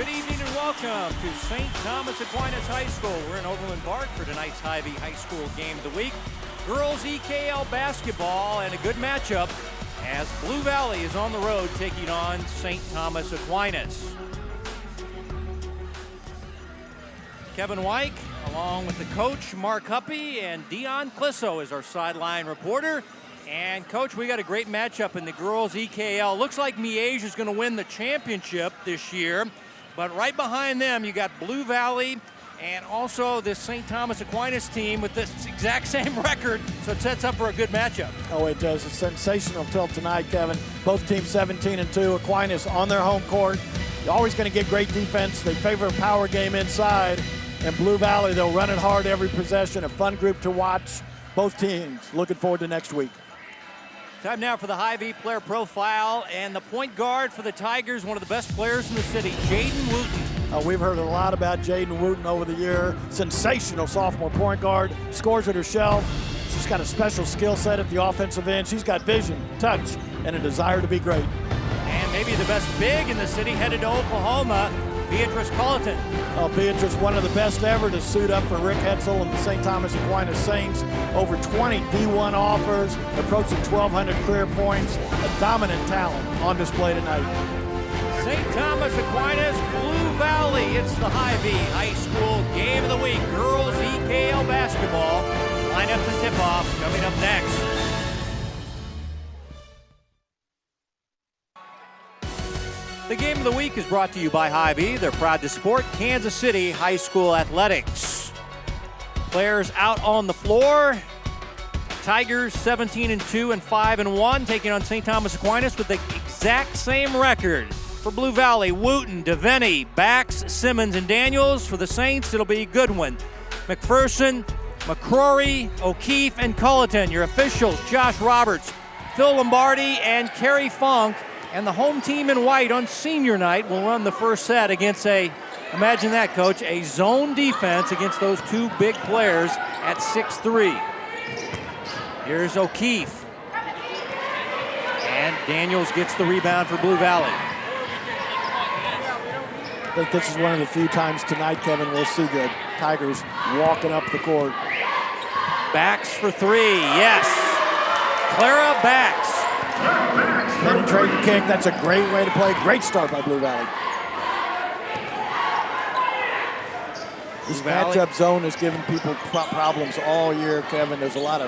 Good evening and welcome to St. Thomas Aquinas High School. We're in Overland Park for tonight's Hy-Vee High School Game of the Week. Girls EKL basketball and a good matchup as Blue Valley is on the road taking on St. Thomas Aquinas. Kevin Wyke, along with the coach Mark Huppy, and Dion Clisso is our sideline reporter. And Coach, we got a great matchup in the girls EKL. Looks like Miege is going to win the championship this year. But right behind them, you got Blue Valley and also this St. Thomas Aquinas team with this exact same record. So it sets up for a good matchup. Oh, it does. It's sensational till tonight, Kevin. Both teams 17-2. Aquinas on their home court. You're always going to get great defense. They favor a power game inside. And Blue Valley, they'll run it hard every possession. A fun group to watch. Both teams looking forward to next week. Time now for the Hy-Vee player profile, and the point guard for the Tigers, one of the best players in the city, Jaden Wooten. We've heard a lot about Jaden Wooten over the year. Sensational sophomore point guard, scores at her shelf. She's got a special skill set at the offensive end. She's got vision, touch, and a desire to be great. And maybe the best big in the city headed to Oklahoma, Beatrice Colleton. Beatrice, one of the best ever to suit up for Rick Hetzel and the St. Thomas Aquinas Saints. Over 20 D1 offers, approaching 1,200 career points. A dominant talent on display tonight. St. Thomas Aquinas, Blue Valley. It's the Hy-Vee High School Game of the Week. Girls EKL basketball. Lineups and tip-off coming up next. The Game of the Week is brought to you by Hy-Vee. They're proud to support Kansas City High School athletics. Players out on the floor. Tigers 17-2 and 5-1, taking on St. Thomas Aquinas with the exact same record. For Blue Valley, Wooten, DeVenny, Bax, Simmons, and Daniels. For the Saints, it'll be Goodwin, McPherson, McCrory, O'Keefe, and Colleton. Your officials, Josh Roberts, Phil Lombardi, and Kerry Funk. And the home team in white on senior night will run the first set against imagine that, Coach, a zone defense against those two big players at 6'3". Here's O'Keefe. And Daniels gets the rebound for Blue Valley. I think this is one of the few times tonight, Kevin, we'll see the Tigers walking up the court. Bax for three, yes. Clara Bax. Penetrating kick, that's a great way to play. Great start by Blue Valley. This matchup zone has given people problems all year, Kevin. There's a lot of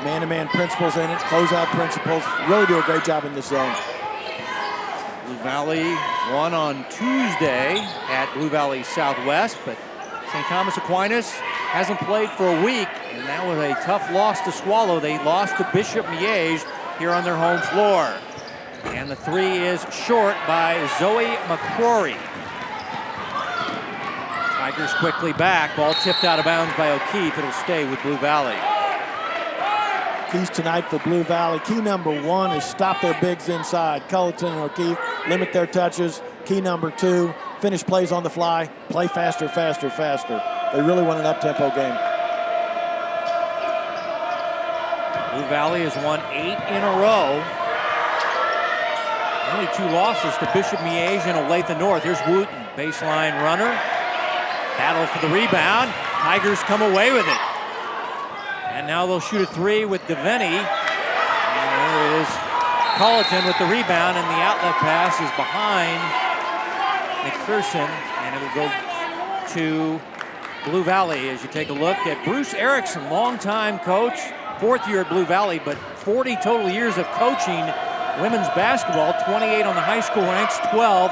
man-to-man principles in it, closeout principles. Really do a great job in this zone. Blue Valley won on Tuesday at Blue Valley Southwest, but St. Thomas Aquinas hasn't played for a week, and that was a tough loss to swallow. They lost to Bishop Miege here on their home floor. And the three is short by Zoe McCrory. Tigers quickly back. Ball tipped out of bounds by O'Keefe. It'll stay with Blue Valley. Keys tonight for Blue Valley. Key number one is stop their bigs inside. Colleton and O'Keefe limit their touches. Key number two, finish plays on the fly. Play faster, faster, faster. They really want an up-tempo game. Blue Valley has won 8 in a row. Only 2 losses to Bishop Miege and Olathe North. Here's Wooten, baseline runner. Battle for the rebound. Tigers come away with it. And now they'll shoot a three with DeVenny. And there is Colleton with the rebound, and the outlet pass is behind McPherson, and it'll go to Blue Valley as you take a look at Bruce Erickson, longtime coach, 4th year at Blue Valley, but 40 total years of coaching women's basketball, 28 on the high school ranks, 12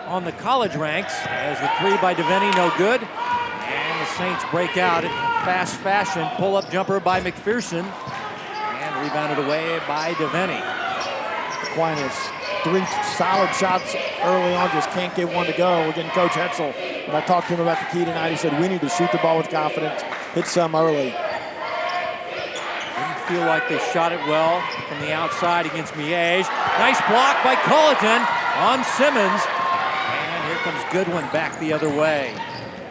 on the college ranks, as the three by DeVenny no good. And the Saints break out in fast fashion. Pull-up jumper by McPherson, and rebounded away by DeVenny. Aquinas, 3 solid shots early on, just can't get one to go. Again, Coach Hetzel, when I talked to him about the key tonight, he said we need to shoot the ball with confidence, hit some early. Didn't feel like they shot it well from the outside against Miege. Nice block by Colleton on Simmons. And here comes Goodwin back the other way.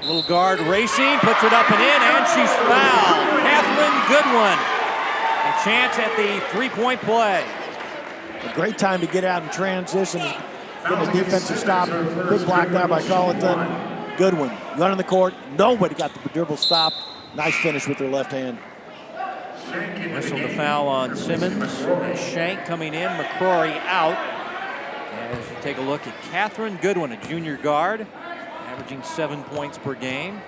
Little guard racing, puts it up and in, and she's fouled. Kathleen Goodwin. A chance at the three-point play. A great time to get out in transition getting a defensive stop. Big block there by Colleton. Good one. Running the court. Nobody got the dribble stop. Nice finish with their left hand. Whistle the foul on Simmons. Shank coming in, McCrory out. As you take a look at Catherine Goodwin, a junior guard, averaging 7 points per game.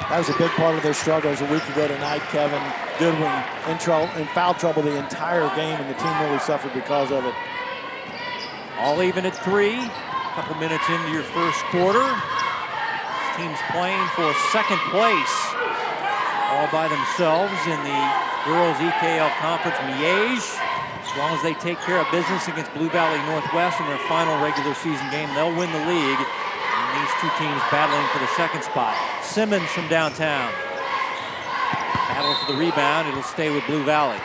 That was a big part of their struggles a week ago tonight, Kevin. Goodwin in foul trouble the entire game, and the team really suffered because of it. All even at 3. A couple minutes into your first quarter. This team's playing for second place, all by themselves in the girls EKL Conference Miege. As long as they take care of business against Blue Valley Northwest in their final regular season game, they'll win the league. And these two teams battling for the second spot. Simmons from downtown. Battle for the rebound. It'll stay with Blue Valley.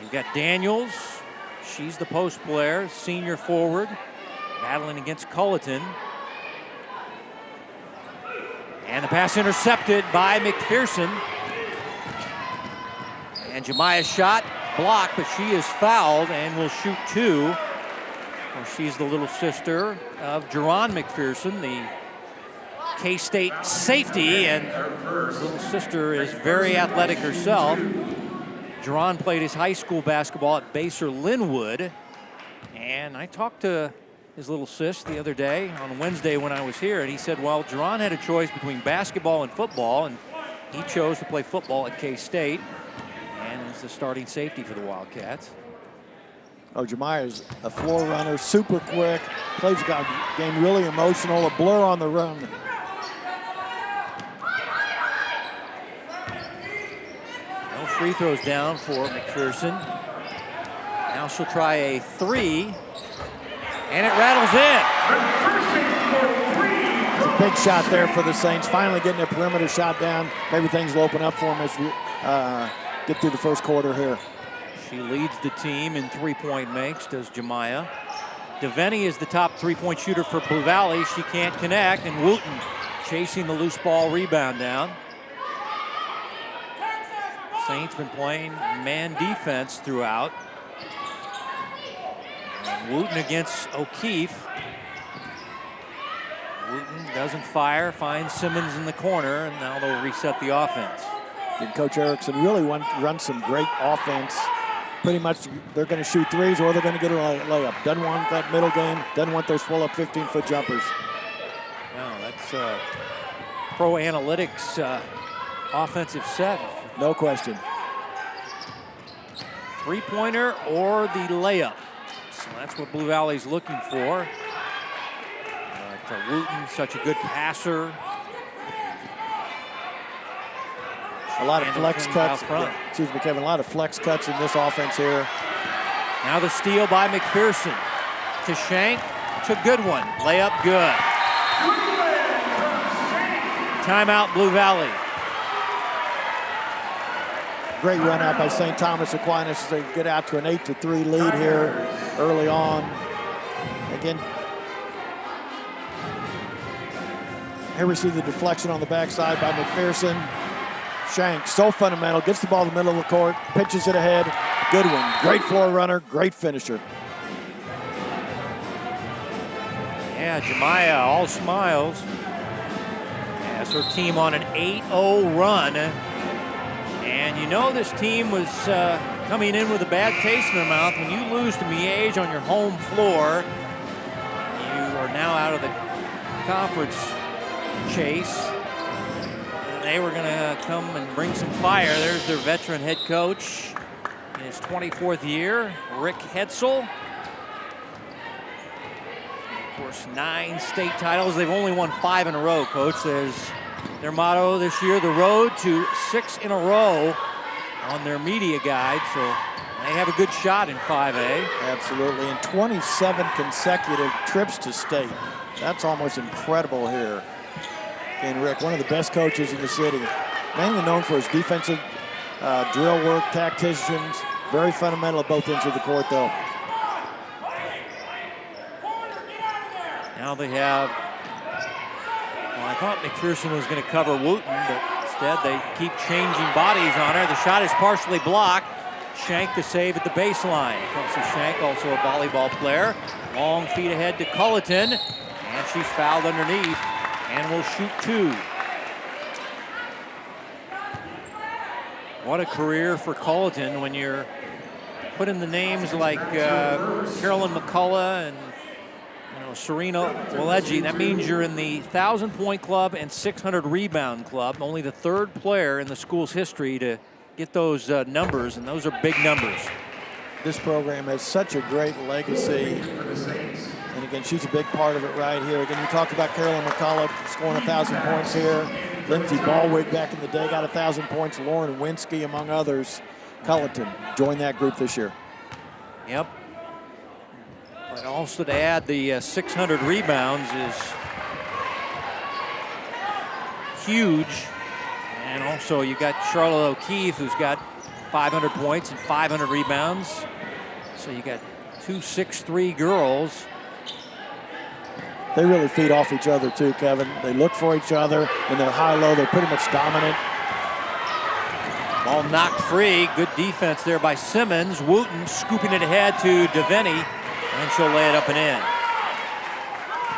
You've got Daniels. She's the post player, senior forward, battling against Culleton. And the pass intercepted by McPherson. And Jemiah's shot blocked, but she is fouled and will shoot 2. Well, she's the little sister of Jerron McPherson, the K-State safety, and his little sister is very athletic herself. Jerron played his high school basketball at Baser Linwood, and I talked to his little sis the other day on Wednesday when I was here, and he said, well, Jerron had a choice between basketball and football, and he chose to play football at K-State, and is the starting safety for the Wildcats. Oh, Jemiah is a floor runner, super quick, plays the game really emotional, a blur on the run. No free throws down for McPherson. Now she'll try a 3, and it rattles in. It's a big shot there for the Saints, finally getting a perimeter shot down. Maybe things will open up for them as we get through the first quarter here. She leads the team in three-point makes, does Jemiah. Devaney is the top three-point shooter for Blue Valley. She can't connect, and Wooten chasing the loose ball rebound down. Saints been playing man defense throughout. And Wooten against O'Keefe. Wooten doesn't fire, finds Simmons in the corner, and now they'll reset the offense. And Coach Erickson really runs some great offense. Pretty much they're going to shoot threes or they're going to get a layup. Doesn't want that middle game, doesn't want those full up 15-foot jumpers. No, that's pro analytics offensive set. No question. Three-pointer or the layup. So that's what Blue Valley's looking for. Wooten, such a good passer. A lot of flex cuts. Excuse me, Kevin. A lot of flex cuts in this offense here. Now the steal by McPherson to Shank to Goodwin. Layup good. Timeout, Blue Valley. Great run out by St. Thomas Aquinas as they get out to an 8-3 lead here early on. Again, here we see the deflection on the backside by McPherson. Shank, so fundamental, gets the ball in the middle of the court, pitches it ahead. Goodwin, great floor runner, great finisher. Yeah, Jemiah all smiles as her team on an 8-0 run. And you know this team was coming in with a bad taste in their mouth. When you lose to Miege on your home floor, you are now out of the conference chase. They were going to come and bring some fire. There's their veteran head coach in his 24th year, Rick Hetzel. And of course, 9 state titles. They've only won 5 in a row, Coach. There's their motto this year, the road to 6 in a row on their media guide. So they have a good shot in 5A. Absolutely, and 27 consecutive trips to state. That's almost incredible here. And Rick, one of the best coaches in the city, mainly known for his defensive drill work, tacticians, very fundamental at both ends of the court, though. Now they have, well, I thought McPherson was going to cover Wooten, but instead they keep changing bodies on her. The shot is partially blocked. Shank to save at the baseline. Kelsey Shank, also a volleyball player. Long feed ahead to Culleton, and she's fouled underneath and will shoot 2. What a career for Culleton when you're putting the names like Carolyn McCullough and Serena Waleji. That means you're in the 1,000-point club and 600-rebound club. Only the 3rd player in the school's history to get those numbers, and those are big numbers. This program has such a great legacy. And again, she's a big part of it right here. Again, you talked about Carolyn McCullough scoring 1,000 points here. Lindsey Ballwig back in the day got 1,000 points. Lauren Winsky, among others. Culleton joined that group this year. Yep. But also to add the 600 rebounds is huge. And also you got Charlotte O'Keefe, who's got 500 points and 500 rebounds. So you got 2 6'3" girls. They really feed off each other too, Kevin. They look for each other in their high-low. They're pretty much dominant. Ball knocked free. Good defense there by Simmons. Wooten scooping it ahead to Devaney, and she'll lay it up and in.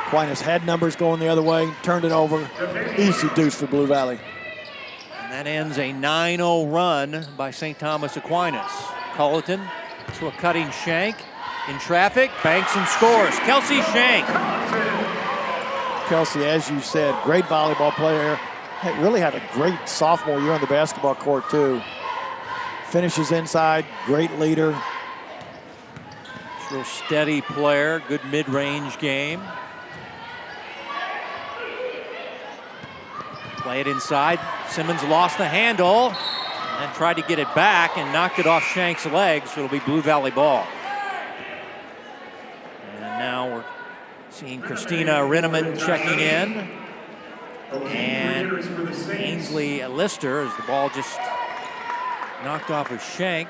Aquinas had numbers going the other way, turned it over. Easy deuce for Blue Valley. And that ends a 9-0 run by St. Thomas Aquinas. Culleton to a cutting Shank. In traffic, banks and scores. Kelsey Shank. Kelsey, as you said, great volleyball player. Really had a great sophomore year on the basketball court too. Finishes inside, great leader. Real steady player, good mid-range game. Play it inside. Simmons lost the handle and tried to get it back and knocked it off Shank's legs. So it'll be Blue Valley ball. And now we're seeing Christina Rinneman checking in. And Ainsley Lister as the ball just knocked off of Shank.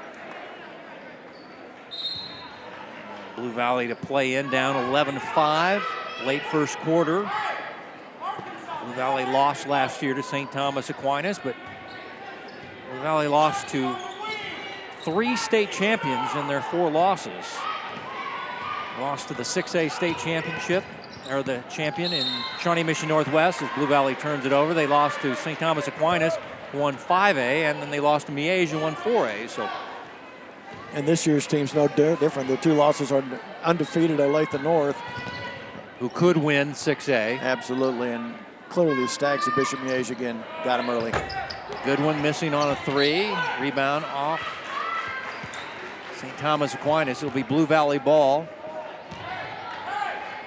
Blue Valley to play in, down 11-5, late first quarter. Blue Valley lost last year to St. Thomas Aquinas, but Blue Valley lost to 3 state champions in their 4 losses. Lost to the 6A state championship, or the champion in Shawnee Mission Northwest as Blue Valley turns it over. They lost to St. Thomas Aquinas, won 5A, and then they lost to Miege and won 4A. So. And this year's team's no different. The 2 losses are undefeated Olathe North, who could win 6A. Absolutely, and clearly Stags of Bishop Miege again got him early. Good one missing on a 3. Rebound off St. Thomas Aquinas. It'll be Blue Valley ball.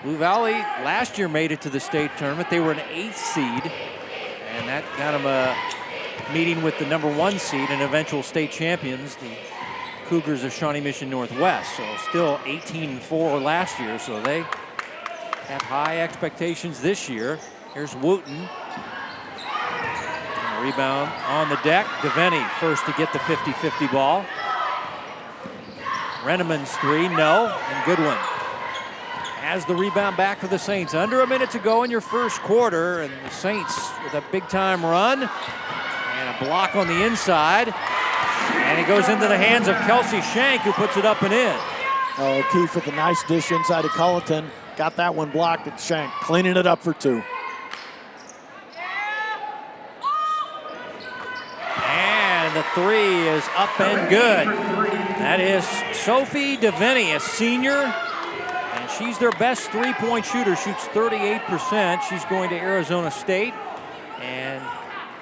Blue Valley last year made it to the state tournament. They were an 8th seed, and that got them a meeting with the number 1 seed and eventual state champions, the Cougars of Shawnee Mission Northwest. So still 18-4 last year, so they have high expectations this year. Here's Wooten. Rebound on the deck. Devaney first to get the 50-50 ball. Renneman's 3, no, and good one. Has the rebound back for the Saints. Under a minute to go in your first quarter, and the Saints with a big-time run and a block on the inside. And it goes into the hands of Kelsey Shank, who puts it up and in. O'Keefe with a nice dish inside of Culleton. Got that one blocked at Shank, cleaning it up for 2. And the 3 is up and good. That is Sophie Devaney, a senior. And she's their best 3-point shooter, shoots 38%. She's going to Arizona State and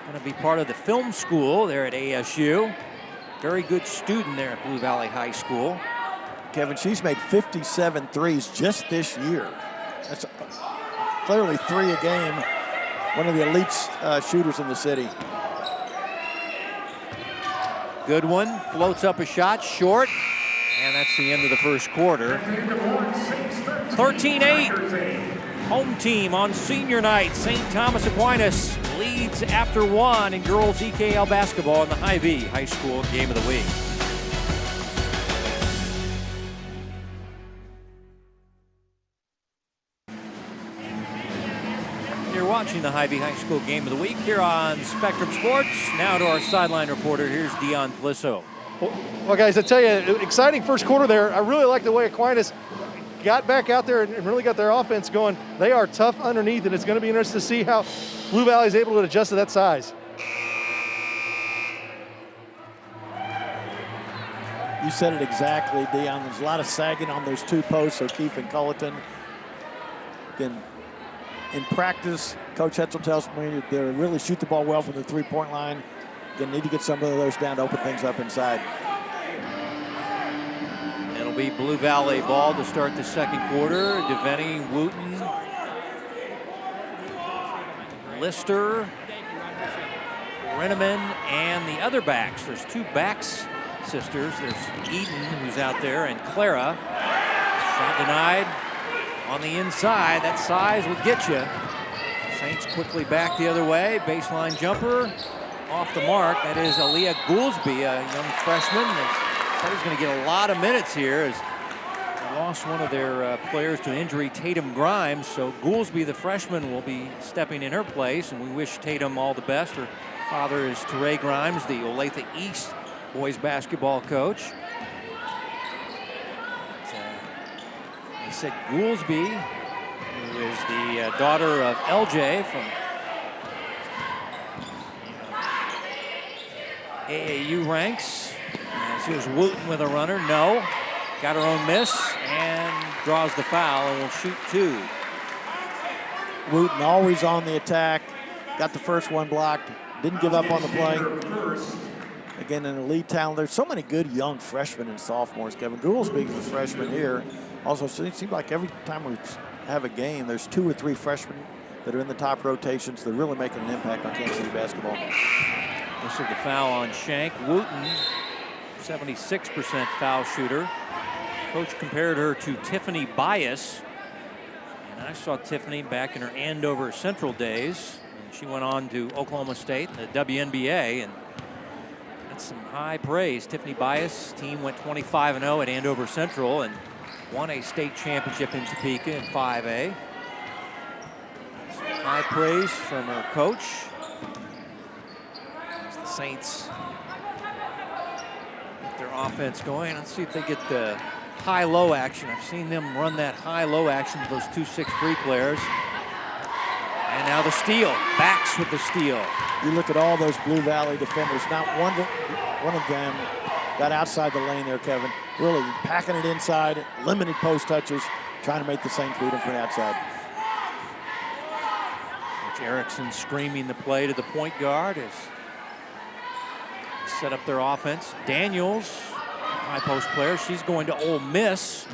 going to be part of the film school there at ASU. Very good student there at Blue Valley High School. Kevin, she's made 57 threes just this year. That's clearly 3 a game. One of the elite shooters in the city. Good one, floats up a shot, short, and that's the end of the first quarter. 13-8, home team on senior night. St. Thomas Aquinas leads after 1 in girls EKL basketball in the Hy-Vee High School Game of the Week. You're watching the Hy-Vee High School Game of the Week here on Spectrum Sports. Now to our sideline reporter, here's Dion Plisso. Well, guys, I tell you, exciting first quarter there. I really like the way Aquinas got back out there and really got their offense going. They are tough underneath, and it's going to be interesting to see how Blue Valley is able to adjust to that size. You said it exactly, Dion. There's a lot of sagging on those two posts, O'Keefe and Culleton. Again, in practice, Coach Hetzel tells me they really shoot the ball well from the three-point line. They need to get some of those down to open things up inside. It'll be Blue Valley ball to start the second quarter. DeVenny, Wooten, Lister, Renneman, and the other backs. There's two backs sisters. There's Eden, who's out there, and Clara. Shot denied on the inside. That size will get you. Saints quickly back the other way. Baseline jumper off the mark. That is Aaliyah Goolsby, a young freshman. He's going to get a lot of minutes here as they lost one of their players to injury, Tatum Grimes. So Goolsby, the freshman, will be stepping in her place, and we wish Tatum all the best. Her father is Teray Grimes, the Olathe East boys basketball coach. They said Goolsby, who is the daughter of LJ from AAU ranks. As here's Wooten with a runner. No. Got her own miss and draws the foul and will shoot two. Wooten always on the attack. Got the first one blocked. Didn't give up on the play. Again, an elite talent. There's so many good young freshmen and sophomores, Kevin. Goolsby is a freshman here. Also, it seems like every time we have a game, there's 2 or 3 freshmen that are in the top rotations. They're really making an impact on Kansas City basketball. This is the foul on Shank. Wooten, 76% foul shooter. Coach compared her to Tiffany Bias. And I saw Tiffany back in her Andover Central days. And she went on to Oklahoma State in the WNBA. And that's some high praise. Tiffany Bias' team went 25-0 at Andover Central and won a state championship in Topeka in 5A. Some high praise from her coach. As the Saints get their offense going. Let's see if they get the high-low action. I've seen them run that high-low action with those 2 6'3" players. And now the steal. Backs with the steal. You look at all those Blue Valley defenders. Not one of them got outside the lane there, Kevin. Really packing it inside, limited post touches, trying to make the Saints beat them from the outside. Coach Erickson screaming the play to the point guard as set up their offense. Daniels, high post player, she's going to Ole Miss.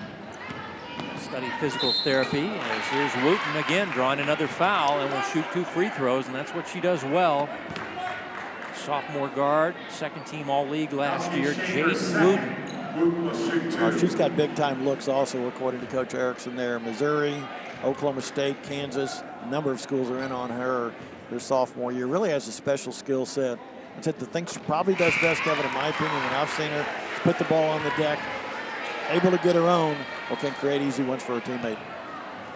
Study physical therapy. As here's Wooten again drawing another foul and will shoot 2 free throws, and that's what she does well. Sophomore guard, second team all-league last year, Jaden Wooten. She's got big-time looks also, according to Coach Erickson there. Missouri, Oklahoma State, Kansas, a number of schools are in on her sophomore year. Really has a special skill set. I said the thing she probably does best, Kevin, in my opinion, when I've seen her, is put the ball on the deck, able to get her own, or can create easy ones for her teammate.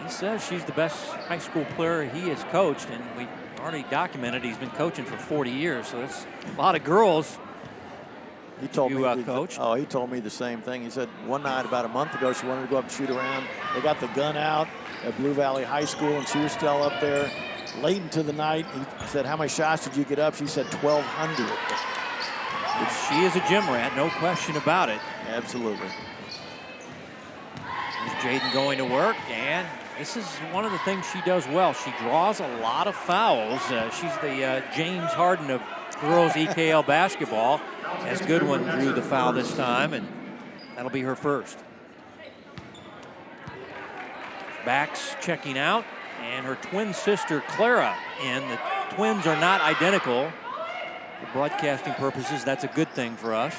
He says she's the best high school player he has coached, and we already documented he's been coaching for 40 years, so that's a lot of girls. He told me, coach. Oh, he told me the same thing. He said one night about a month ago she wanted to go up and shoot around. They got the gun out at Blue Valley High School, and she was still up there late into the night. He said, "How many shots did you get up?" She said 1,200. She is a gym rat, no question about it. Absolutely. There's Jaden going to work, and this is one of the things she does well. She draws a lot of fouls. She's the James Harden of girls EKL basketball. As Goodwin drew the foul this time, and that'll be her first. Backs checking out, and her twin sister Clara in. The twins are not identical. For broadcasting purposes, that's a good thing for us.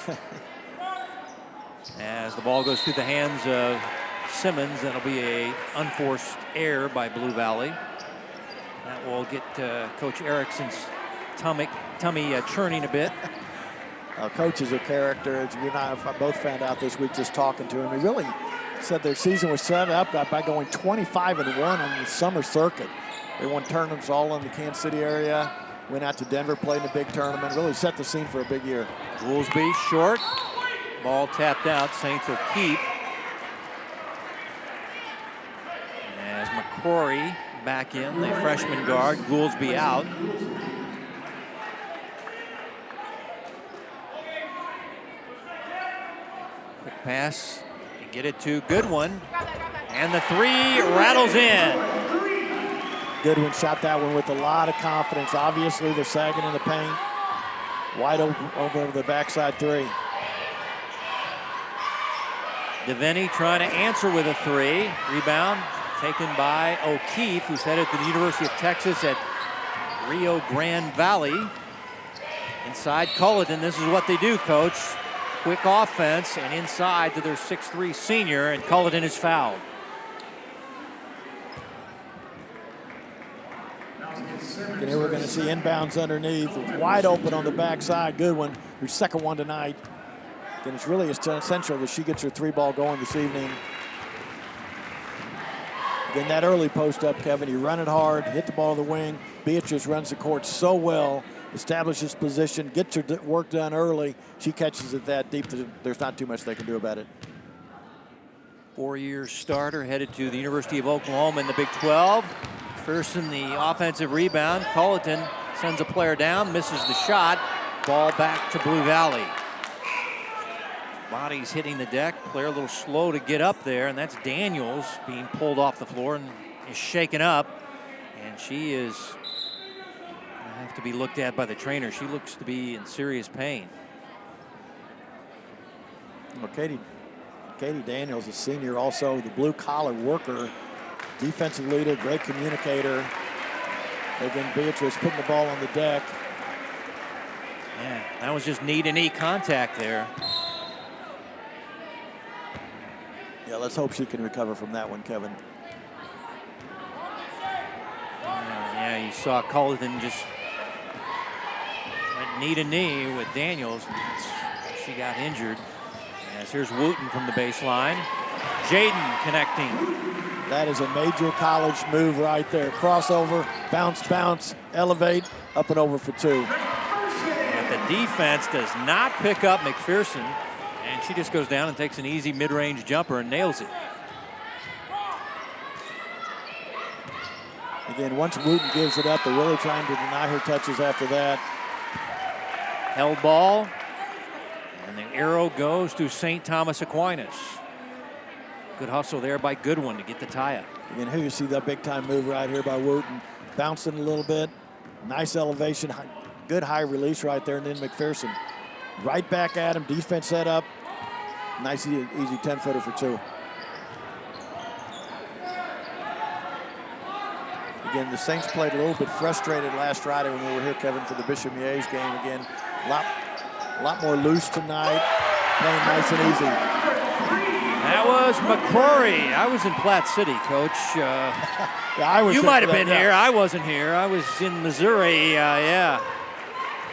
As the ball goes through the hands of Simmons, that'll be a unforced error by Blue Valley. That will get Coach Erickson's tummy churning a bit. Coach is a character. As you and I both found out this week just talking to him. He really said their season was set up by going 25-1 on the summer circuit. They won tournaments all in the Kansas City area. Went out to Denver, played in a big tournament. Really set the scene for a big year. Goolsby short. Ball tapped out. Saints will keep. As McCrory back in, the freshman guard. Gouldsby out. Quick pass. And get it to Goodwin. And the three rattles in. Goodwin shot that one with a lot of confidence. Obviously, they're sagging in the paint. Wide open over the backside three. Devaney trying to answer with a three. Rebound taken by O'Keefe, who's headed to the University of Texas at Rio Grande Valley. Inside Culleton, this is what they do, Coach. Quick offense, and inside to their 6'3" senior, and Culleton is fouled. And here we're going to see inbounds underneath, wide open on the backside. Goodwin, her second one tonight. And it's really essential that she gets her three ball going this evening. Again, that early post up, Kevin, you run it hard, hit the ball to the wing. Beatrice runs the court so well, establishes position, gets her work done early. She catches it that deep, there's not too much they can do about it. 4-year starter headed to the University of Oklahoma in the Big 12. First in the offensive rebound. Culleton sends a player down, misses the shot. Ball back to Blue Valley. Body's hitting the deck. Player a little slow to get up there, and that's Daniels being pulled off the floor and is shaken up. And she is going to have to be looked at by the trainer. She looks to be in serious pain. Well, Katie Daniels, a senior, also the blue-collar worker, defensive leader, great communicator. Again, Beatrice putting the ball on the deck. Yeah, that was just knee-to-knee contact there. Yeah, let's hope she can recover from that one, Kevin. Yeah, you saw Culleton just went knee-to-knee with Daniels. She got injured. As here's Wooten from the baseline. Jaden connecting. That is a major college move right there. Crossover, bounce, bounce, elevate, up and over for two. But the defense does not pick up McPherson, and she just goes down and takes an easy mid-range jumper and nails it. Again, once Wooten gives it up, they're really trying to deny her touches after that. Held ball, and the arrow goes to St. Thomas Aquinas. Good hustle there by Goodwin to get the tie-up. Again, here you see that big-time move right here by Wooten. Bouncing a little bit. Nice elevation. Good high release right there, and then McPherson. Right back at him. Defense set up. Nice, easy 10-footer for two. Again, the Saints played a little bit frustrated last Friday when we were here, Kevin, for the Bishop Miege game. Again, a lot more loose tonight. Playing nice and easy. That was McCrory. I was in Platte City, Coach. Yeah, you might have been here. I wasn't here. I was in Missouri. Yeah.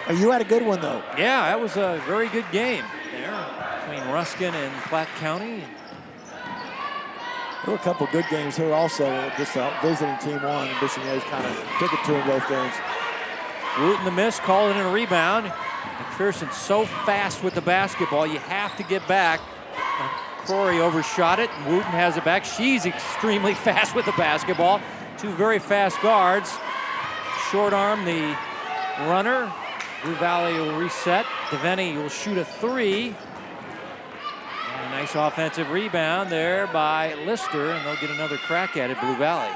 Oh, you had a good one, though. Yeah, that was a very good game there between Ruskin and Platte County. There were a couple good games here also. Just visiting team one. Bishop Miege kind of took it to him both games. Wooten the miss, called it in a rebound. McPherson so fast with the basketball, you have to get back. McCrory overshot it, and Wooten has it back. She's extremely fast with the basketball. Two very fast guards. Short arm the runner. Blue Valley will reset. Devaney will shoot a three. And a nice offensive rebound there by Lister, and they'll get another crack at it, Blue Valley.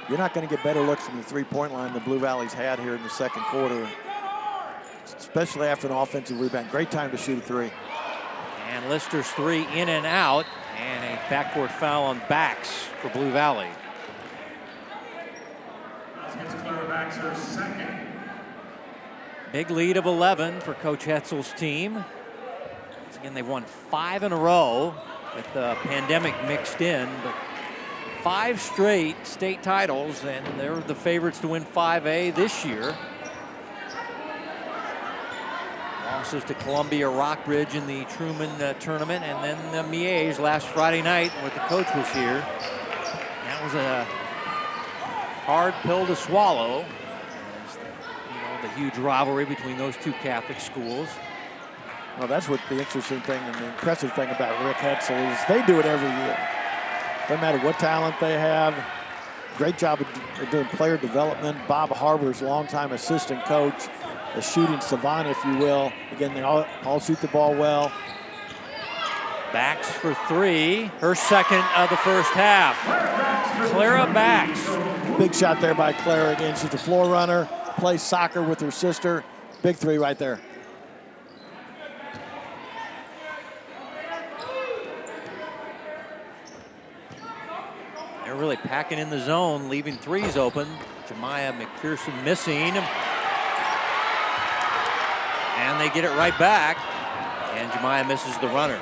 You're not going to get better looks from the three-point line than Blue Valley's had here in the second quarter, especially after an offensive rebound. Great time to shoot a three. And Lister's three in and out, and a backcourt foul on backs for Blue Valley. Big lead of 11 for Coach Hetzel's team. Once again, they've won 5 in a row with the pandemic mixed in, but 5 straight state titles, and they're the favorites to win 5A this year. Losses to Columbia Rockbridge in the Truman tournament, and then the Miege last Friday night when the coach was here. That was a hard pill to swallow. As the huge rivalry between those two Catholic schools. Well, that's what the interesting thing and the impressive thing about Rick Hetzel is they do it every year. Doesn't matter what talent they have. Great job of doing player development. Bob Harbour's longtime assistant coach, a shooting savant, if you will. Again, they all shoot the ball well. Bax for three, her second of the first half. Clara Bax. Big shot there by Clara again. She's a floor runner, plays soccer with her sister. Big three right there. They're really packing in the zone, leaving threes open. Jemiah McPherson missing. And they get it right back. And Jemiah misses the runner.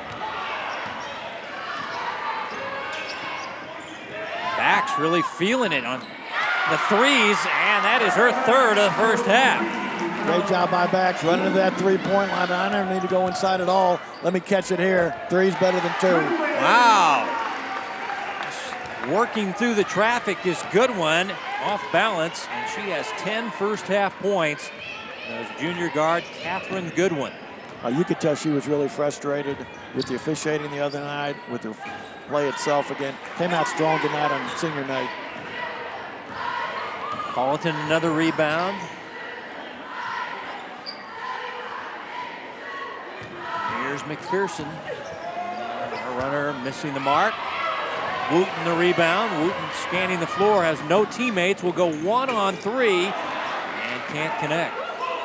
Bax really feeling it on the threes, and that is her third of the first half. Great job by Bax, running to that three-point line. I never need to go inside at all. Let me catch it here. Three's better than two. Wow. Working through the traffic, this Goodwin off balance, and she has 10 first half points. As junior guard Catherine Goodwin. You could tell she was really frustrated with the officiating the other night, with the play itself again. Came out strong tonight on senior night. Colleton another rebound. Here's McPherson. A runner missing the mark. Wooten the rebound. Wooten scanning the floor, has no teammates, will go 1-on-3 and can't connect.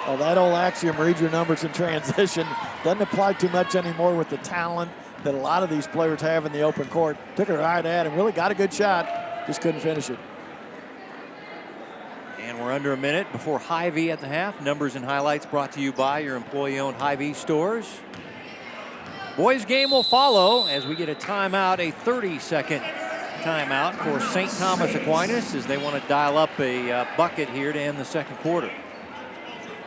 Well, that old axiom, read your numbers in transition, doesn't apply too much anymore with the talent that a lot of these players have in the open court. Took her right at and really got a good shot, just couldn't finish it. And we're under a minute before Hy-Vee at the half. Numbers and highlights brought to you by your employee-owned Hy-Vee stores. Boys game will follow as we get a timeout, a 30-second timeout for St. Thomas Aquinas as they want to dial up a bucket here to end the second quarter.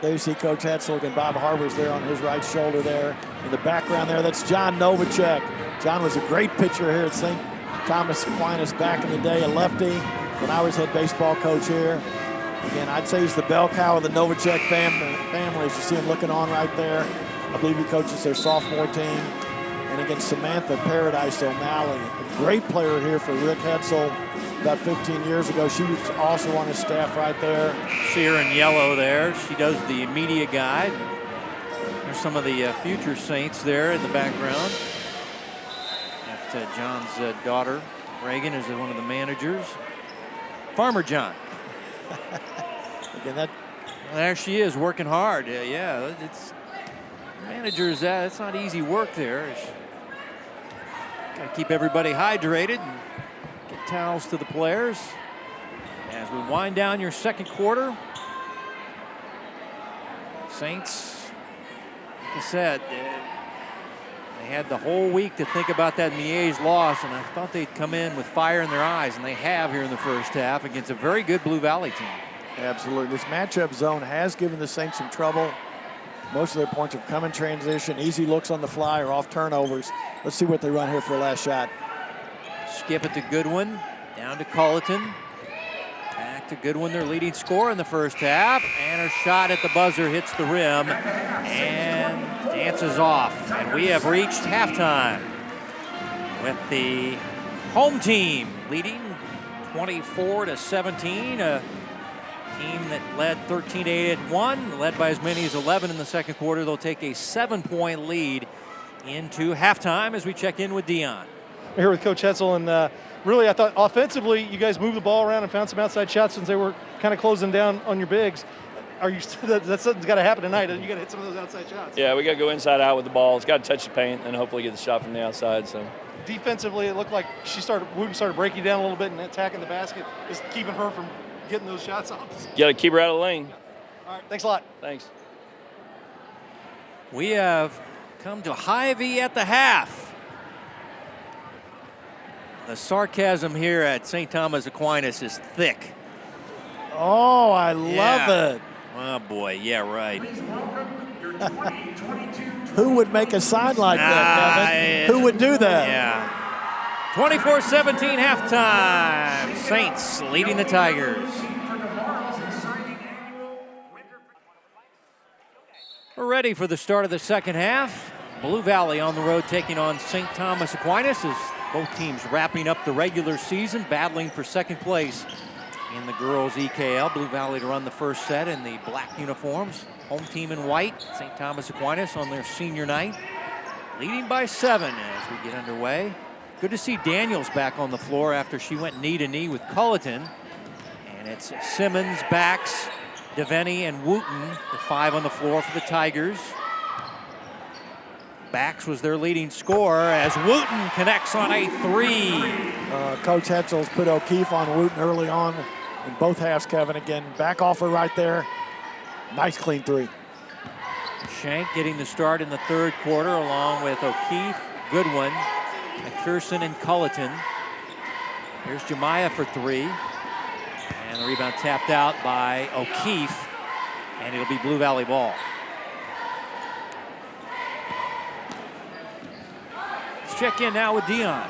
There you see Coach Hetzel and Bob Harbour's there on his right shoulder there. In the background there, that's John Novacek. John was a great pitcher here at St. Thomas Aquinas back in the day, a lefty, when I was head baseball coach here. Again, I'd say he's the bell cow of the Novacek family, as you see him looking on right there. I believe he coaches their sophomore team. And again, Samantha Paradise O'Malley, a great player here for Rick Hetzel. About 15 years ago, she was also on his staff right there. See her in yellow there. She does the media guide. There's some of the future Saints there in the background. That's John's daughter, Reagan, is one of the managers. Farmer John. Again, that. Well, there she is, working hard. Yeah, it's managers. It's not easy work there. Got to keep everybody hydrated and get towels to the players. As we wind down your second quarter, Saints, like I said, they had the whole week to think about that Miege loss, and I thought they'd come in with fire in their eyes, and they have here in the first half against a very good Blue Valley team. Absolutely. This matchup zone has given the Saints some trouble. Most of their points have come in transition, easy looks on the fly or off turnovers. Let's see what they run here for the last shot. Skip it to Goodwin, down to Colleton. Back to Goodwin, their leading scorer in the first half. And her shot at the buzzer hits the rim and dances off. And we have reached halftime with the home team leading 24-17. A team that led 13-8-1, led by as many as 11 in the second quarter. They'll take a 7-point lead into halftime as we check in with Dion. We're here with Coach Hetzel, and really I thought offensively you guys moved the ball around and found some outside shots since they were kind of closing down on your bigs. Are you that's something's got to happen tonight? You got to hit some of those outside shots. Yeah, we got to go inside out with the ball. It's got to touch the paint and hopefully get the shot from the outside. So defensively, it looked like Wooten started breaking down a little bit and attacking the basket, just keeping her from getting those shots off. You got to keep her out of the lane. All right, thanks a lot. Thanks. We have come to Hy-Vee at the half. The sarcasm here at St. Thomas Aquinas is thick. Oh, I love it. Oh, boy. Yeah, right. Who would make a sign like that, Kevin? Who would do that? Yeah. 24-17 halftime. Saints leading the Tigers. We're ready for the start of the second half. Blue Valley on the road taking on St. Thomas Aquinas as both teams wrapping up the regular season, battling for second place in the girls EKL. Blue Valley to run the first set in the black uniforms. Home team in white, St. Thomas Aquinas on their senior night, leading by 7 as we get underway. Good to see Daniels back on the floor after she went knee to knee with Culleton. And it's Simmons, Bax, Devaney, and Wooten, the 5 on the floor for the Tigers. Bax was their leading scorer as Wooten connects on a 3. Coach Hetzel's put O'Keefe on Wooten early on in both halves, Kevin. Again, back offer right there. Nice clean 3. Shank getting the start in the third quarter along with O'Keefe, Goodwin, McPherson, and Culleton. Here's Jemiah for 3. And the rebound tapped out by O'Keefe, and it'll be Blue Valley ball. Let's check in now with Dion.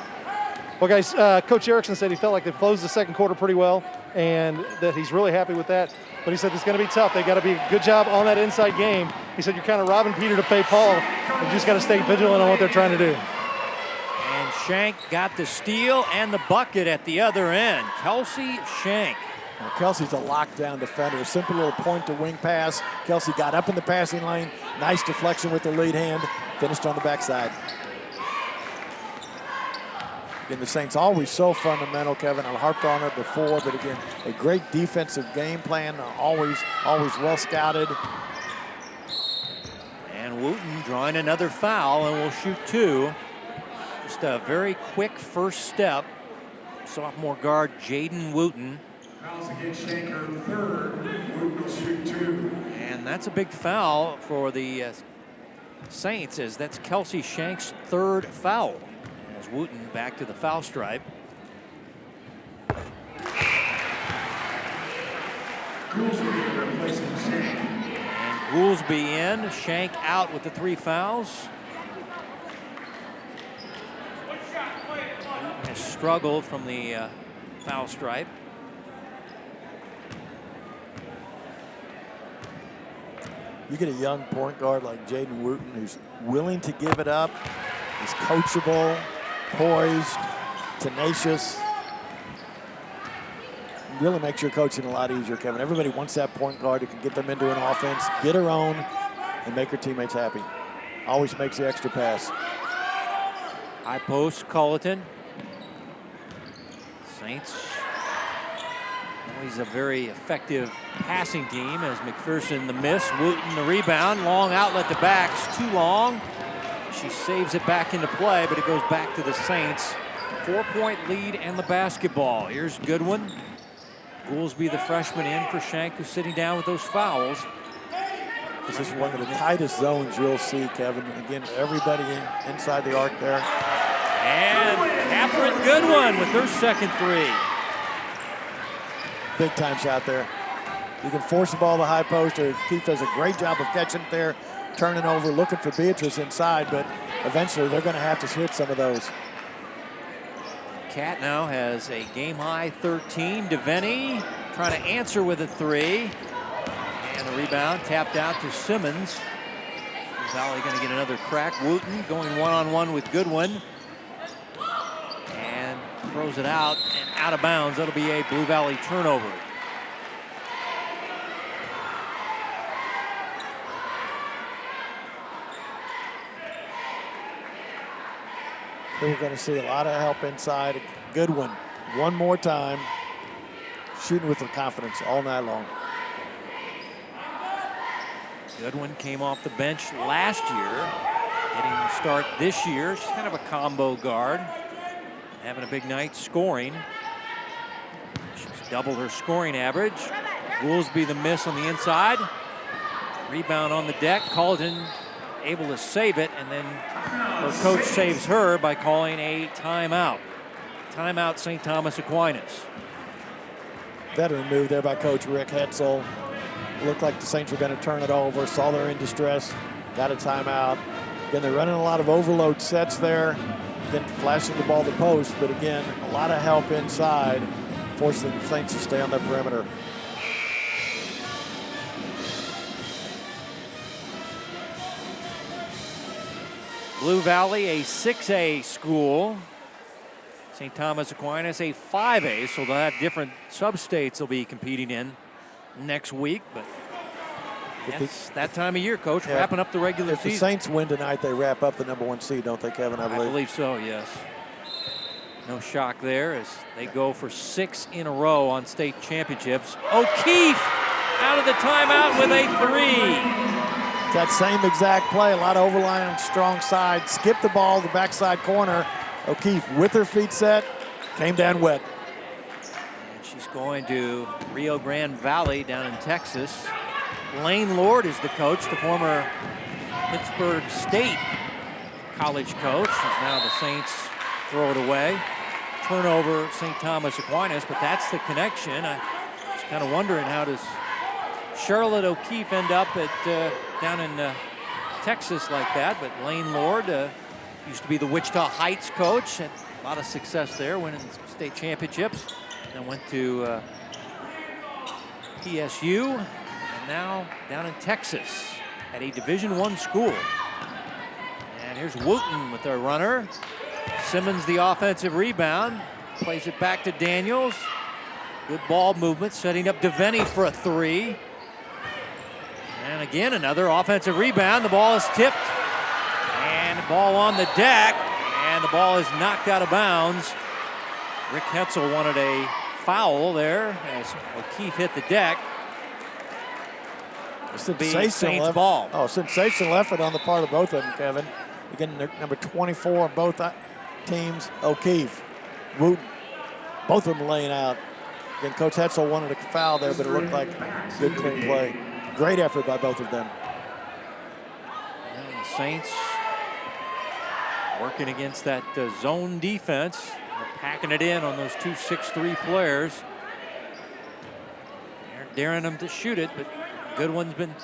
Well, guys, Coach Erickson said he felt like they closed the second quarter pretty well and that he's really happy with that. But he said it's going to be tough. They got to be a good job on that inside game. He said you're kind of robbing Peter to pay Paul. You just got to stay vigilant on what they're trying to do. And Shank got the steal and the bucket at the other end. Kelsey Shank. Well, Kelsey's a lockdown defender. A simple little point to wing pass. Kelsey got up in the passing lane. Nice deflection with the lead hand. Finished on the backside. Again, the Saints always so fundamental, Kevin. I harped on it before, but again, a great defensive game plan. Always well scouted. And Wooten drawing another foul and will shoot 2. Just a very quick first step. Sophomore guard Jaden Wooten. Fouls against Shanker, third. Wooten will shoot 2. And that's a big foul for the Saints, as that's Kelsey Shank's 3rd foul. As Wooten back to the foul stripe. Goolsby replacing Shank. And Goolsby in, Shank out with the 3 fouls. Wooten has struggled from the foul stripe. You get a young point guard like Jaden Wooten who's willing to give it up. He's coachable, poised, tenacious. Really makes your coaching a lot easier, Kevin. Everybody wants that point guard who can get them into an offense, get her own, and make her teammates happy. Always makes the extra pass. High post, Culleton. Saints. Always a very effective passing team as McPherson the miss, Wooten the rebound, long outlet to Bax, too long. She saves it back into play, but it goes back to the Saints. 4-point lead and the basketball. Here's Goodwin. Goolsby, the freshman, in for Shank, who's sitting down with those fouls. This is one of the tightest zones you'll see, Kevin. Again, everybody inside the arc there. And Catherine Goodwin with her second 3. Big time shot there. You can force the ball to the high post, or Keith does a great job of catching it there, turning over, looking for Beatrice inside, but eventually they're going to have to hit some of those. Cat now has a game-high 13. Devaney trying to answer with a 3. And the rebound tapped out to Simmons. Valley going to get another crack. Wooten going one-on-one with Goodwin. And throws it out and out of bounds. That'll be a Blue Valley turnover. We're going to see a lot of help inside. Goodwin, one more time, shooting with the confidence all night long. Goodwin came off the bench last year, getting the start this year. She's kind of a combo guard, having a big night scoring. She's doubled her scoring average. Goolsby the miss on the inside. Rebound on the deck. Culleton able to save it, and then her coach saves her by calling a timeout. Timeout, St. Thomas Aquinas. Veteran move there by Coach Rick Hetzel. Looked like the Saints were going to turn it over. Saw they're in distress. Got a timeout. Again, they're running a lot of overload sets there. Then flashing the ball to post, but again, a lot of help inside, forcing the Saints to stay on their perimeter. Blue Valley, a 6A school. St. Thomas Aquinas, a 5A, so they'll have different sub-states they'll be competing in next week. But it's that time of year, Coach, wrapping up the regular season. If the Saints win tonight, they wrap up the #1 seed, don't they, Kevin? I believe so, yes. No shock there as they go for 6 in a row on state championships. O'Keefe out of the timeout with a 3. It's that same exact play, a lot of overline on strong side. Skipped the ball, the backside corner. O'Keefe with her feet set, came down wet. And she's going to Rio Grande Valley down in Texas. Lane Lord is the coach, the former Pittsburgh State college coach. She's now the Saints throw it away. Turnover, St. Thomas Aquinas, but that's the connection. I was kind of wondering, how does Charlotte O'Keefe end up at down in Texas like that? But Lane Lord used to be the Wichita Heights coach. Had a lot of success there, winning state championships. Then went to PSU, and now down in Texas at a Division I school. And here's Wooten with their runner. Simmons the offensive rebound. Plays it back to Daniels. Good ball movement, setting up DeVenny for a 3. And again, another offensive rebound. The ball is tipped. And the ball on the deck. And the ball is knocked out of bounds. Rick Hetzel wanted a foul there as O'Keefe hit the deck. Sensational ball. Oh, sensational effort on the part of both of them, Kevin. Again, number 24 on both teams, O'Keefe, Wooten, both of them laying out. Again, Coach Hetzel wanted a foul there, but it looked like good, clean play. Great effort by both of them. And the Saints working against that zone defense. They're packing it in on those 2 6'3" players. They're daring them to shoot it, but Goodwin's been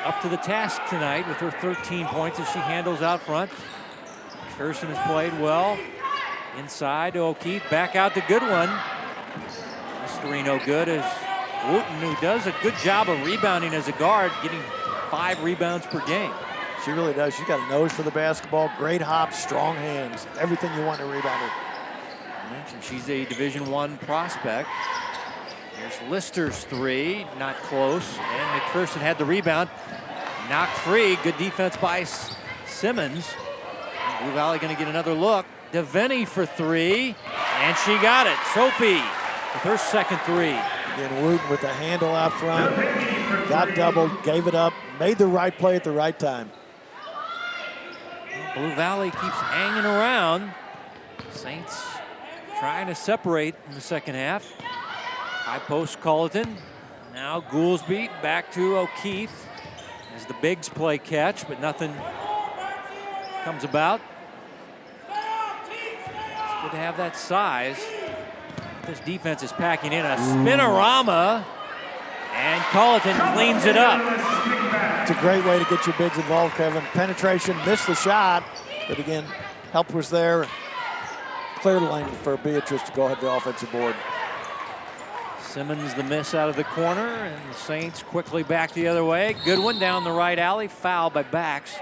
up to the task tonight with her 13 points as she handles out front. McPherson has played well. Inside to O'Keefe, back out to Goodwin. This 3 no good as Wooten, who does a good job of rebounding as a guard, getting 5 rebounds per game. She really does. She's got a nose for the basketball, great hops, strong hands, everything you want in a rebounder. I mentioned she's a Division I prospect. Here's Lister's 3, not close, and McPherson had the rebound. Knocked free, good defense by Simmons. And Blue Valley gonna get another look. DeVenny for 3, and she got it. Sophie with her second 3. Again, Wooten with the handle out front, got doubled, gave it up, made the right play at the right time. Blue Valley keeps hanging around. Saints trying to separate in the second half. High post Culleton. Now Goolsby back to O'Keefe as the bigs play catch, but nothing comes about. It's good to have that size. This defense is packing in a spinorama, and Culleton cleans it up. It's a great way to get your bigs involved, Kevin. Penetration, missed the shot, but again, help was there. Clear the lane for Beatrice to go ahead to the offensive board. Simmons the miss out of the corner, and the Saints quickly back the other way. Goodwin down the right alley, foul by Bax.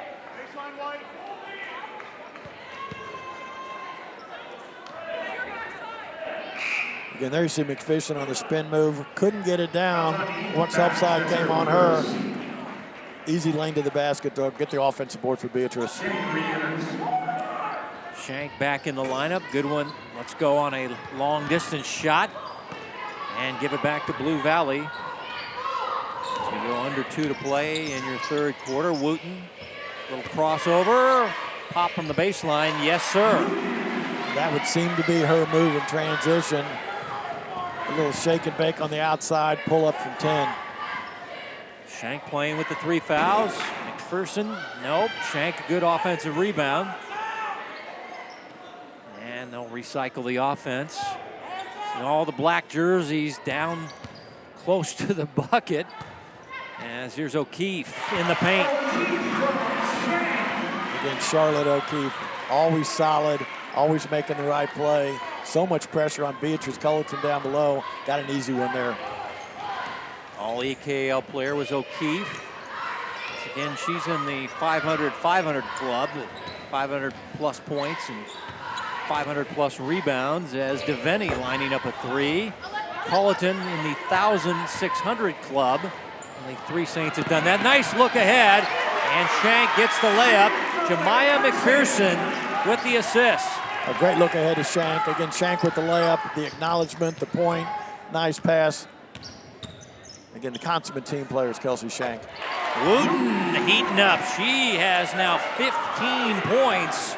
Again, there you see McPherson on the spin move. Couldn't get it down once help side came on her. Easy lane to the basket to get the offensive board for Beatrice. Shank back in the lineup. Goodwin, let's go on a long distance shot and give it back to Blue Valley. As we go under 2 to play in your third quarter. Wooten, little crossover, pop from the baseline. Yes, sir. That would seem to be her move in transition. A little shake and bake on the outside, pull up from 10. Shank playing with the 3 fouls. McPherson, nope. Shank, a good offensive rebound. And they'll recycle the offense. So all the black jerseys down close to the bucket. As here's O'Keefe in the paint. Again, Charlotte O'Keefe, always solid, always making the right play. So much pressure on Beatrice Culleton down below. Got an easy one there. All EKL player was O'Keefe. Again, she's in the 500 club, 500 plus points and 500 plus rebounds, as DeVenny lining up a 3. Culleton in the 1,600 club. Only 3 Saints have done that. Nice look ahead, and Shank gets the layup. Jemiah McPherson with the assist. A great look ahead to Shank. Again, Shank with the layup, the acknowledgement, the point. Nice pass. Again, the consummate team player is Kelsey Shank. Wooten heating up. She has now 15 points.